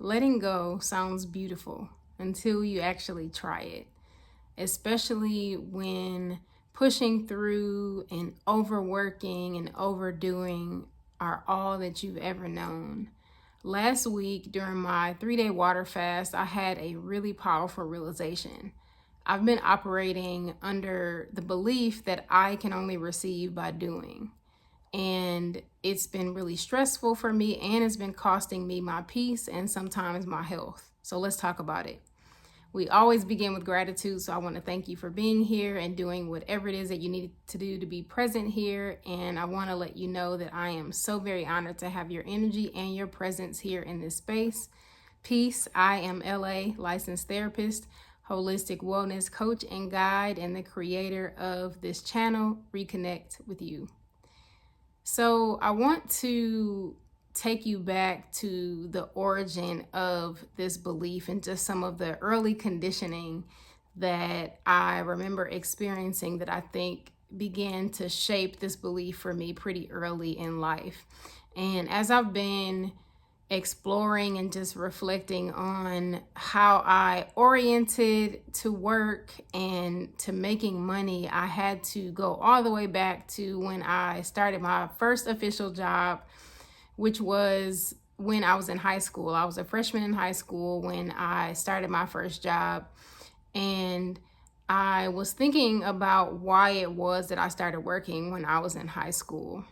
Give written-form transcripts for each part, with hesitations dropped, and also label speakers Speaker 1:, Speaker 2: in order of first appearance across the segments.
Speaker 1: Letting go sounds beautiful until you actually try it, especially when pushing through and overworking and overdoing are all that you've ever known. Last week, during my 3-day water fast, I had a really powerful realization. I've been operating under the belief that I can only receive by doing. And it's been really stressful for me, and it's been costing me my peace and sometimes my health. So let's talk about it. We always begin with gratitude, so I want to thank you for being here and doing whatever it is that you need to do to be present here. And I want to let you know that I am so very honored to have your energy and your presence here in this space. Peace. I am LA, licensed therapist, holistic wellness coach and guide, and the creator of this channel, Reconnect with You. So I want to take you back to the origin of this belief and just some of the early conditioning that I remember experiencing that I think began to shape this belief for me pretty early in life. And as I've been exploring and just reflecting on how I oriented to work and to making money, I had to go all the way back to when I started my first official job, which was when I was in high school. I was a freshman in high school when I started my first job. And I was thinking about why it was that I started working when I was in high school.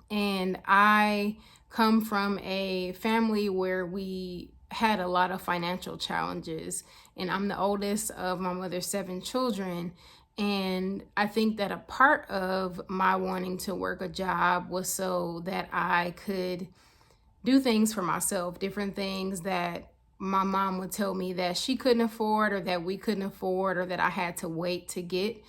Speaker 1: And I come from a family where we had a lot of financial challenges. And I'm the oldest of my mother's 7 children. And I think that a part of my wanting to work a job was so that I could do things for myself, different things that my mom would tell me that she couldn't afford, or that we couldn't afford, or that I had to wait to get.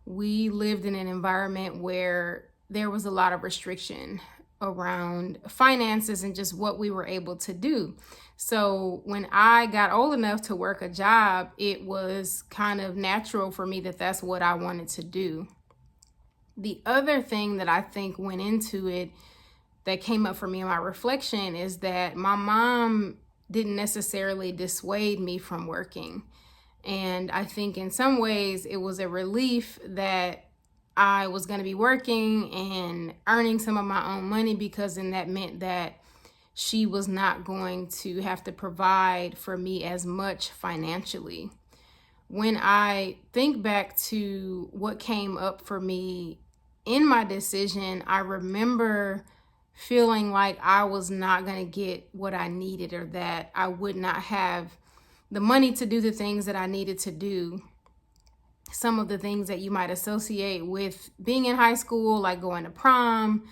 Speaker 1: We lived in an environment where there was a lot of restriction around finances and just what we were able to do. So when I got old enough to work a job, it was kind of natural for me that that's what I wanted to do. The other thing that I think went into it that came up for me in my reflection is that my mom didn't necessarily dissuade me from working. And I think in some ways it was a relief that I was going to be working and earning some of my own money, because then that meant that she was not going to have to provide for me as much financially. When I think back to what came up for me in my decision, I remember feeling like I was not going to get what I needed, or that I would not have the money to do the things that I needed to do. Some of the things that you might associate with being in high school, like going to prom,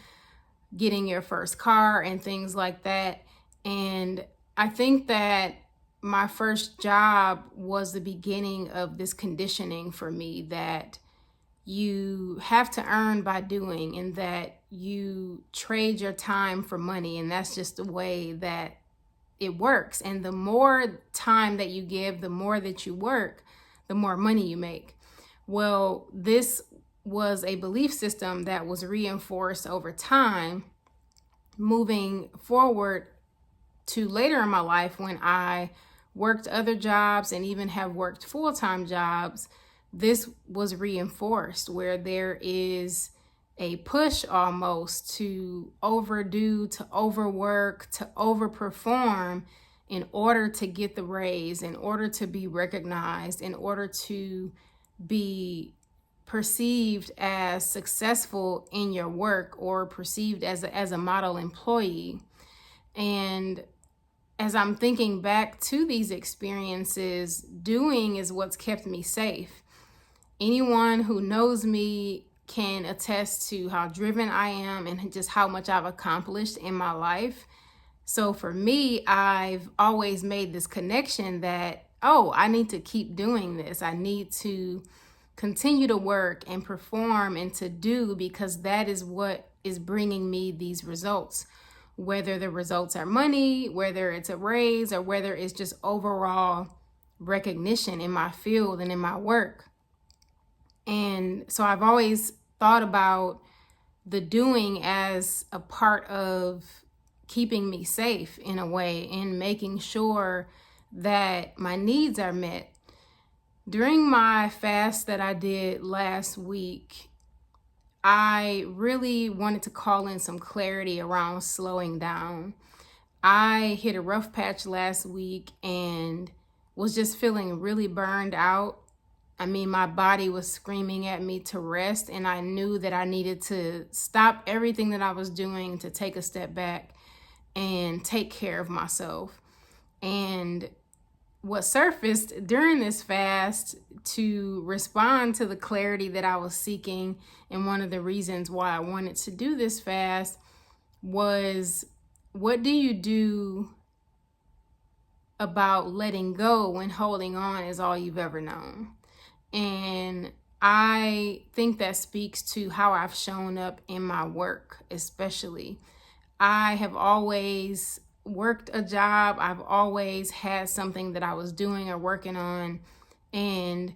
Speaker 1: getting your first car, and things like that. And I think that my first job was the beginning of this conditioning for me, that you have to earn by doing, and that you trade your time for money. And that's just the way that it works. And the more time that you give, the more that you work, the more money you make. Well, this was a belief system that was reinforced over time, moving forward to later in my life when I worked other jobs and even have worked full-time jobs. This was reinforced, where there is a push almost to overdo, to overwork, to overperform in order to get the raise, in order to be recognized, in order to be perceived as successful in your work, or perceived as a model employee. And as I'm thinking back to these experiences, doing is what's kept me safe. Anyone who knows me can attest to how driven I am and just how much I've accomplished in my life. So for me, I've always made this connection that, I need to keep doing this. I need to continue to work and perform and to do, because that is what is bringing me these results. Whether the results are money, whether it's a raise, or whether it's just overall recognition in my field and in my work. And so I've always thought about the doing as a part of keeping me safe in a way and making sure that my needs are met. During my fast that I did last week, I really wanted to call in some clarity around slowing down. I hit a rough patch last week and was just feeling really burned out. I mean, my body was screaming at me to rest, and I knew that I needed to stop everything that I was doing to take a step back and take care of myself. And what surfaced during this fast to respond to the clarity that I was seeking, and one of the reasons why I wanted to do this fast, was, what do you do about letting go when holding on is all you've ever known? And I think that speaks to how I've shown up in my work, especially. I have always worked a job. I've always had something that I was doing or working on. And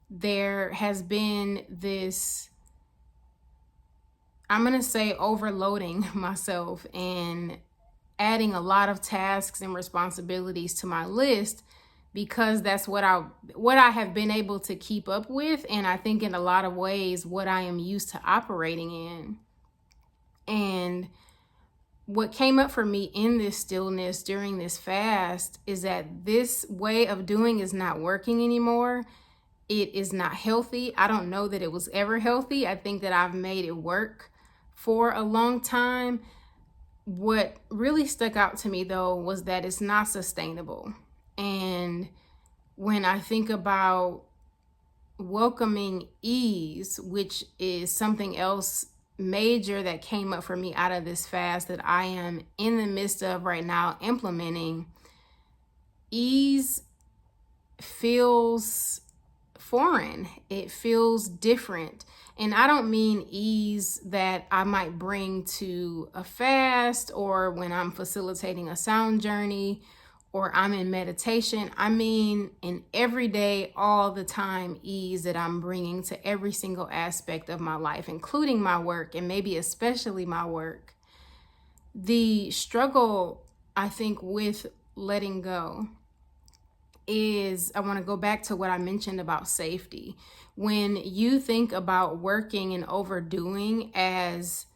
Speaker 1: there has been this, I'm going to say, overloading myself and adding a lot of tasks and responsibilities to my list, because that's what I have been able to keep up with, and I think in a lot of ways what I am used to operating in. And what came up for me in this stillness during this fast is that this way of doing is not working anymore. It is not healthy. I don't know that it was ever healthy. I think that I've made it work for a long time. What really stuck out to me, though, was that it's not sustainable. And when I think about welcoming ease, which is something else major that came up for me out of this fast that I am in the midst of right now implementing, ease feels foreign. It feels different. And I don't mean ease that I might bring to a fast or when I'm facilitating a sound journey or I'm in meditation. I mean an everyday, all the time ease that I'm bringing to every single aspect of my life, including my work, and maybe especially my work. The struggle, I think, with letting go is, I want to go back to what I mentioned about safety. When you think about working and overdoing as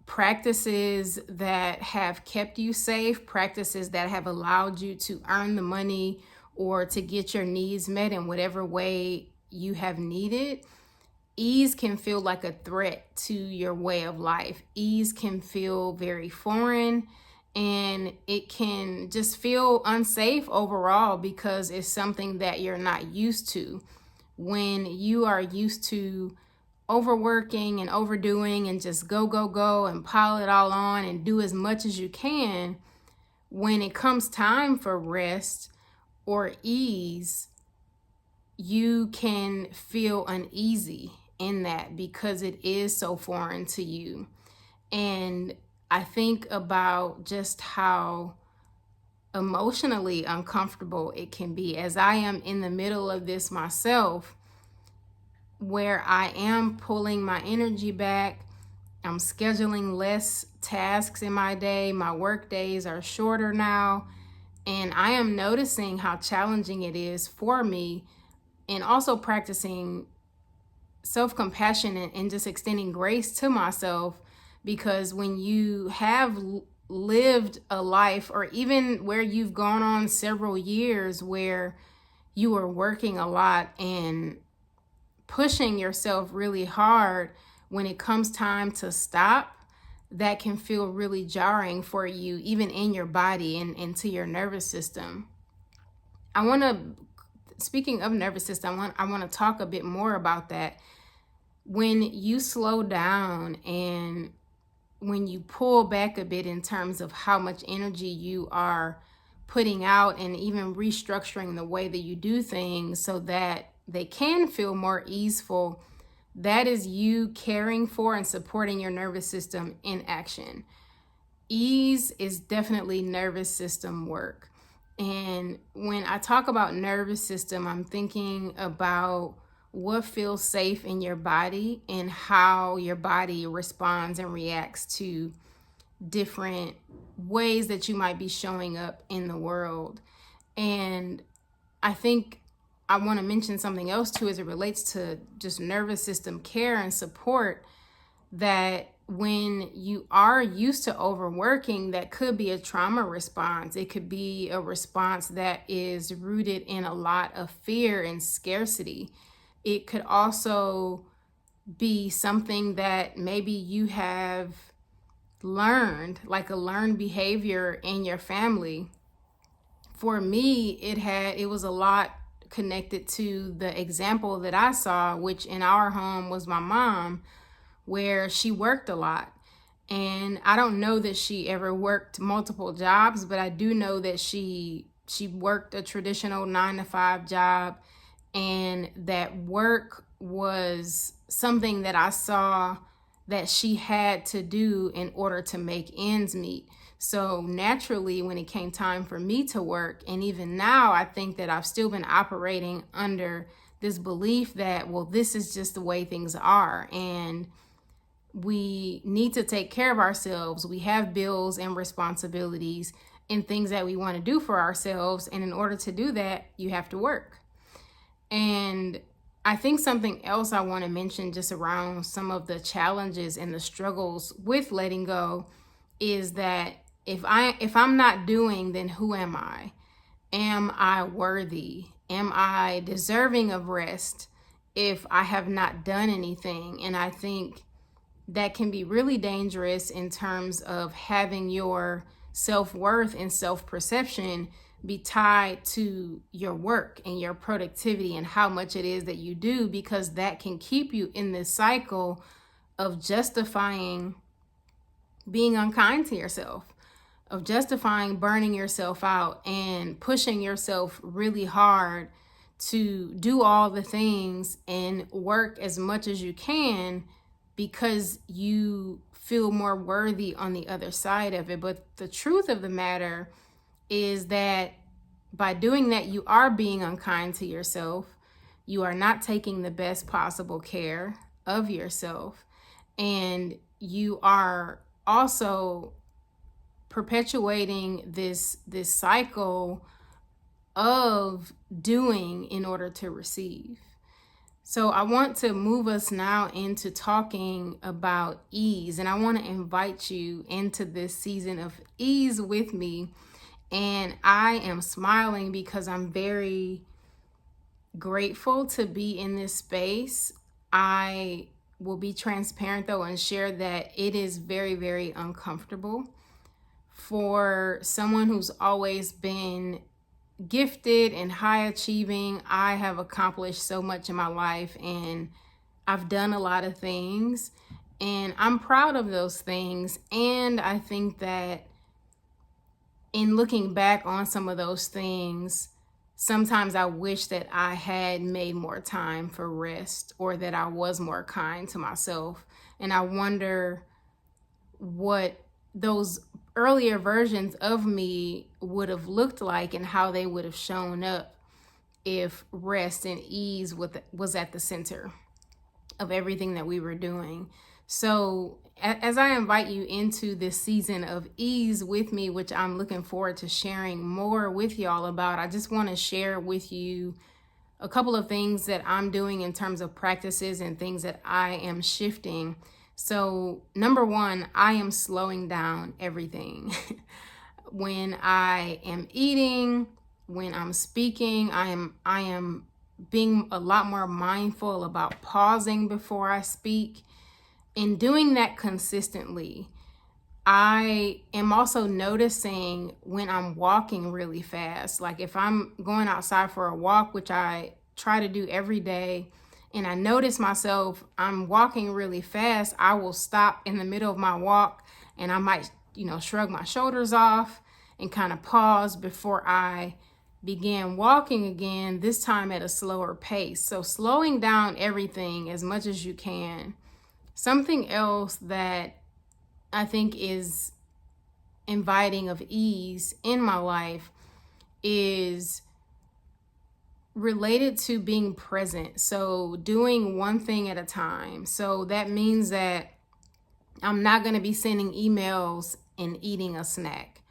Speaker 1: practices that have kept you safe, practices that have allowed you to earn the money or to get your needs met in whatever way you have needed, ease can feel like a threat to your way of life. Ease can feel very foreign, and it can just feel unsafe overall because it's something that you're not used to. When you are used to overworking and overdoing and just go and pile it all on and do as much as you can, when it comes time for rest or ease, you can feel uneasy in that because it is so foreign to you. And I think about just how emotionally uncomfortable it can be, as I am in the middle of this myself, where I am pulling my energy back. I'm scheduling less tasks in my day. My work days are shorter now. And I am noticing how challenging it is for me, and also practicing self-compassion and just extending grace to myself. Because when you have lived a life, or even where you've gone on several years where you are working a lot and pushing yourself really hard, when it comes time to stop, that can feel really jarring for you, even in your body and into your nervous system. Speaking of nervous system, I want to talk a bit more about that. When you slow down and when you pull back a bit in terms of how much energy you are putting out, and even restructuring the way that you do things so that they can feel more easeful, that is you caring for and supporting your nervous system in action. Ease is definitely nervous system work. And when I talk about nervous system, I'm thinking about what feels safe in your body and how your body responds and reacts to different ways that you might be showing up in the world. And I think I want to mention something else too as it relates to just nervous system care and support, that when you are used to overworking, that could be a trauma response. It could be a response that is rooted in a lot of fear and scarcity. It could also be something that maybe you have learned, like a learned behavior in your family. For me, it was a lot connected to the example that I saw, which in our home was my mom, where she worked a lot. And I don't know that she ever worked multiple jobs, but I do know that she worked a traditional 9-to-5 job, and that work was something that I saw that she had to do in order to make ends meet. So naturally, when it came time for me to work, and even now, I think that I've still been operating under this belief that, well, this is just the way things are, and we need to take care of ourselves. We have bills and responsibilities and things that we want to do for ourselves. And in order to do that, you have to work. And I think something else I want to mention just around some of the challenges and the struggles with letting go is that if I'm not doing, then who am I? Am I worthy? Am I deserving of rest if I have not done anything? And I think that can be really dangerous in terms of having your self-worth and self-perception be tied to your work and your productivity and how much it is that you do, because that can keep you in this cycle of justifying being unkind to yourself, of justifying burning yourself out and pushing yourself really hard to do all the things and work as much as you can because you feel more worthy on the other side of it. But the truth of the matter is that by doing that, you are being unkind to yourself. You are not taking the best possible care of yourself. And you are also perpetuating this cycle of doing in order to receive. So I want to move us now into talking about ease. And I want to invite you into this season of ease with me. And I am smiling because I'm very grateful to be in this space. I will be transparent though and share that it is very, very uncomfortable for someone who's always been gifted and high achieving. I have accomplished so much in my life and I've done a lot of things and I'm proud of those things. And I think that in looking back on some of those things, sometimes I wish that I had made more time for rest or that I was more kind to myself. And I wonder what those earlier versions of me would have looked like and how they would have shown up if rest and ease was at the center of everything that we were doing. So as I invite you into this season of ease with me, which I'm looking forward to sharing more with y'all about, I just want to share with you a couple of things that I'm doing in terms of practices and things that I am shifting. So number one, I am slowing down everything. When I am eating, when I'm speaking, I am being a lot more mindful about pausing before I speak. In doing that consistently, I am also noticing when I'm walking really fast. Like if I'm going outside for a walk, which I try to do every day, and I notice myself, I'm walking really fast, I will stop in the middle of my walk and I might, shrug my shoulders off and kind of pause before I begin walking again, this time at a slower pace. So slowing down everything as much as you can. Something else that I think is inviting of ease in my life is related to being present. So doing one thing at a time. So that means that I'm not going to be sending emails and eating a snack.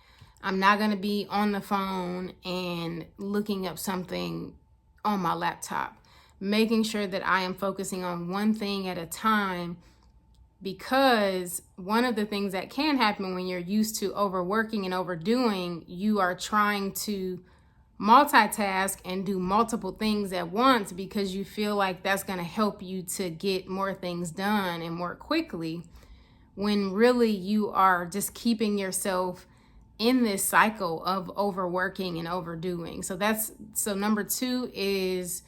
Speaker 1: I'm not going to be on the phone and looking up something on my laptop. Making sure that I am focusing on one thing at a time, because one of the things that can happen when you're used to overworking and overdoing, you are trying to multitask and do multiple things at once because you feel like that's going to help you to get more things done and more quickly, when really you are just keeping yourself in this cycle of overworking and overdoing. So number 2 is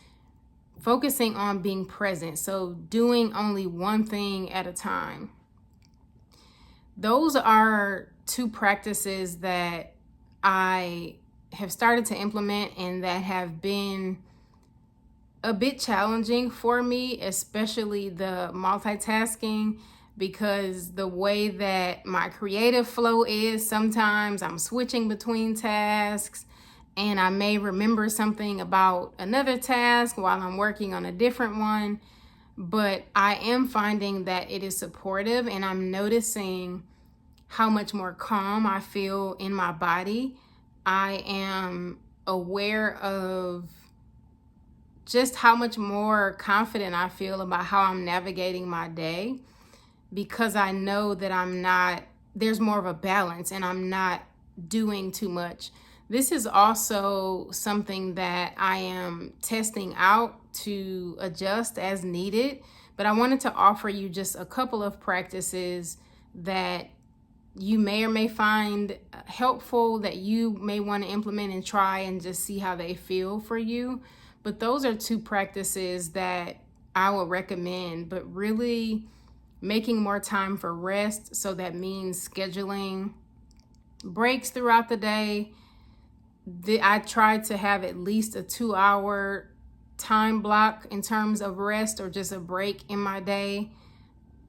Speaker 1: focusing on being present. So doing only one thing at a time. Those are 2 practices that I have started to implement and that have been a bit challenging for me, especially the multitasking, because the way that my creative flow is, sometimes I'm switching between tasks and I may remember something about another task while I'm working on a different one. But I am finding that it is supportive, and I'm noticing how much more calm I feel in my body. I am aware of just how much more confident I feel about how I'm navigating my day, because I know that there's more of a balance and I'm not doing too much. This is also something that I am testing out to adjust as needed, but I wanted to offer you just a couple of practices that you may or may find helpful, that you may want to implement and try and just see how they feel for you. But those are 2 practices that I would recommend, but really making more time for rest. So that means scheduling breaks throughout the day. I try to have at least a 2-hour time block in terms of rest or just a break in my day.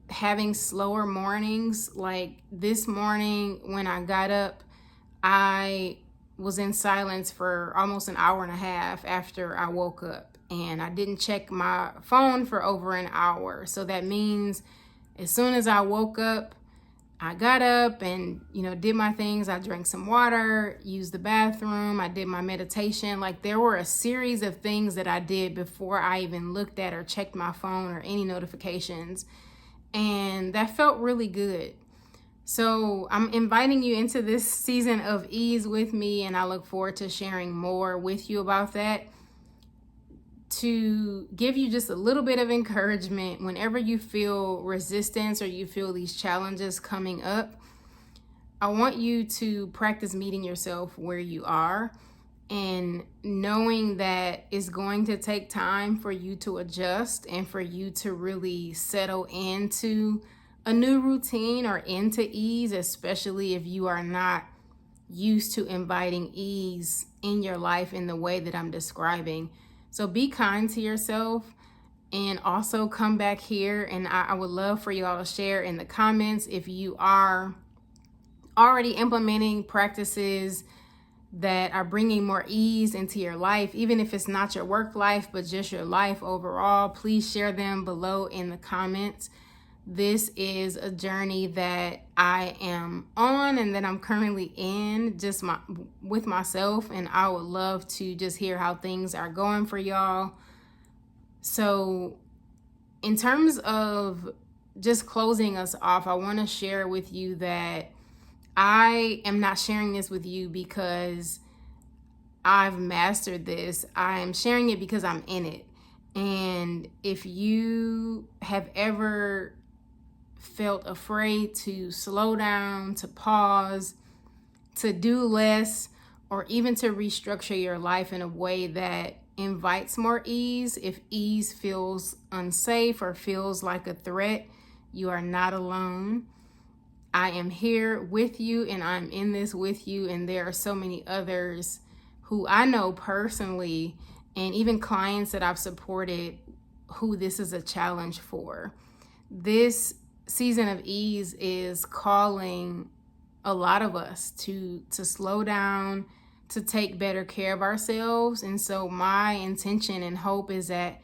Speaker 1: Having slower mornings, like this morning when I got up, I was in silence for almost an hour and a half after I woke up, and I didn't check my phone for over an hour. So that means as soon as I woke up, I got up and, did my things. I drank some water, used the bathroom, I did my meditation. Like, there were a series of things that I did before I even looked at or checked my phone or any notifications. And that felt really good. So I'm inviting you into this season of ease with me, and I look forward to sharing more with you about that, to give you just a little bit of encouragement whenever you feel resistance or you feel these challenges coming up. I want you to practice meeting yourself where you are and knowing that it's going to take time for you to adjust and for you to really settle into a new routine or into ease, especially if you are not used to inviting ease in your life in the way that I'm describing. So be kind to yourself, and also come back here, and I would love for you all to share in the comments if you are already implementing practices that are bringing more ease into your life, even if it's not your work life, but just your life overall. Please share them below in the comments. This is a journey that I am on and that I'm currently in just with myself, and I would love to just hear how things are going for y'all. So in terms of just closing us off, I want to share with you that I am not sharing this with you because I've mastered this. I'm sharing it because I'm in it. And if you have ever felt afraid to slow down, to pause, to do less, or even to restructure your life in a way that invites more ease, if ease feels unsafe or feels like a threat, you are not alone. I am here with you, and I'm in this with you, and there are so many others who I know personally, and even clients that I've supported who this is a challenge for. This season of ease is calling a lot of us to slow down, to take better care of ourselves. And so my intention and hope is that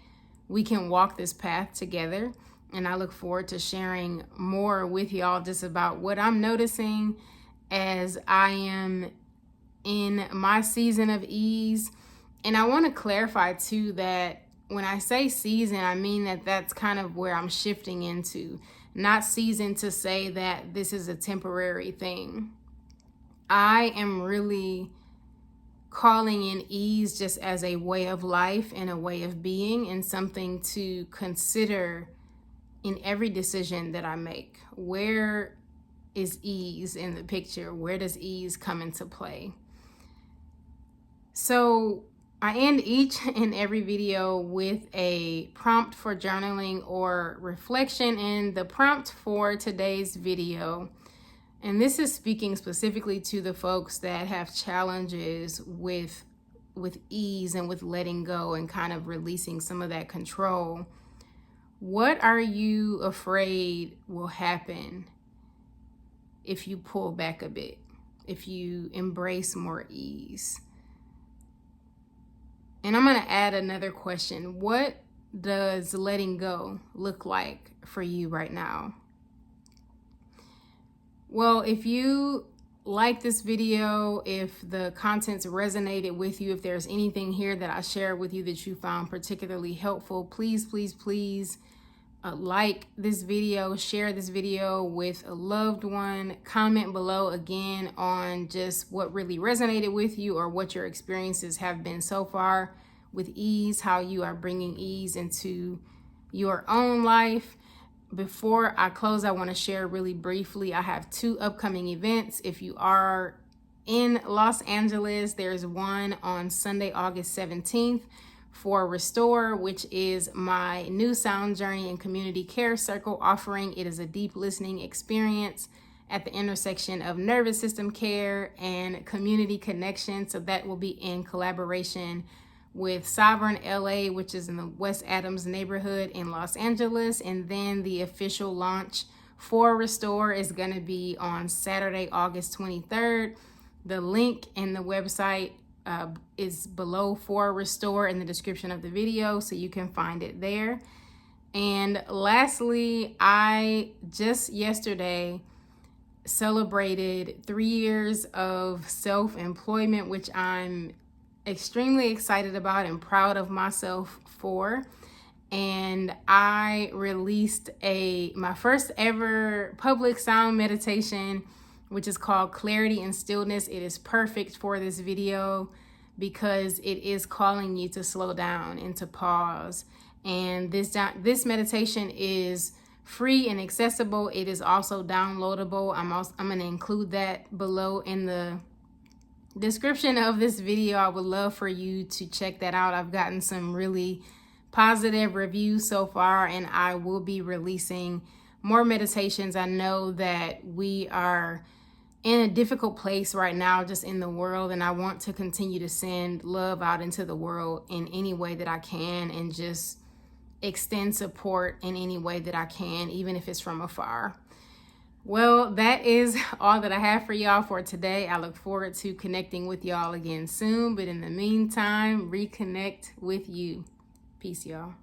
Speaker 1: we can walk this path together. And I look forward to sharing more with y'all just about what I'm noticing as I am in my season of ease. And I want to clarify too that when I say season, I mean that that's kind of where I'm shifting into. Not season to say that this is a temporary thing. I am really calling in ease just as a way of life and a way of being, and something to consider in every decision that I make. Where is ease in the picture? Where does ease come into play? So I end each and every video with a prompt for journaling or reflection, and the prompt for today's video, and this is speaking specifically to the folks that have challenges with ease and with letting go and kind of releasing some of that control. What are you afraid will happen if you pull back a bit, if you embrace more ease? And I'm going to add another question. What does letting go look like for you right now? Well, if you like this video, if the contents resonated with you, if there's anything here that I shared with you that you found particularly helpful, please, please, please like this video, share this video with a loved one, comment below again on just what really resonated with you or what your experiences have been so far with ease, how you are bringing ease into your own life. Before I close, I want to share really briefly, I have 2 upcoming events. If you are in Los Angeles, there's one on Sunday, August 17th for Restore, which is my new sound journey and community care circle offering. It is a deep listening experience at the intersection of nervous system care and community connection. So that will be in collaboration with Sovereign LA, which is in the West Adams neighborhood in Los Angeles. And then the official launch for Restore is going to be on Saturday, August 23rd. The link and the website is below for Restore in the description of the video, so you can find it there. And lastly, I just yesterday celebrated 3 years of self-employment, which I'm extremely excited about and proud of myself for. And I released my first ever public sound meditation, which is called Clarity and Stillness. It is perfect for this video because it is calling you to slow down and to pause. And this meditation is free and accessible. It is also downloadable. I'm going to include that below in the description of this video. I would love for you to check that out. I've gotten some really positive reviews so far, and I will be releasing more meditations. I know that we are in a difficult place right now just in the world, and I want to continue to send love out into the world in any way that I can, and just extend support in any way that I can, even if it's from afar. Well, that is all that I have for y'all for today. I look forward to connecting with y'all again soon, but in the meantime, reconnect with you. Peace, y'all.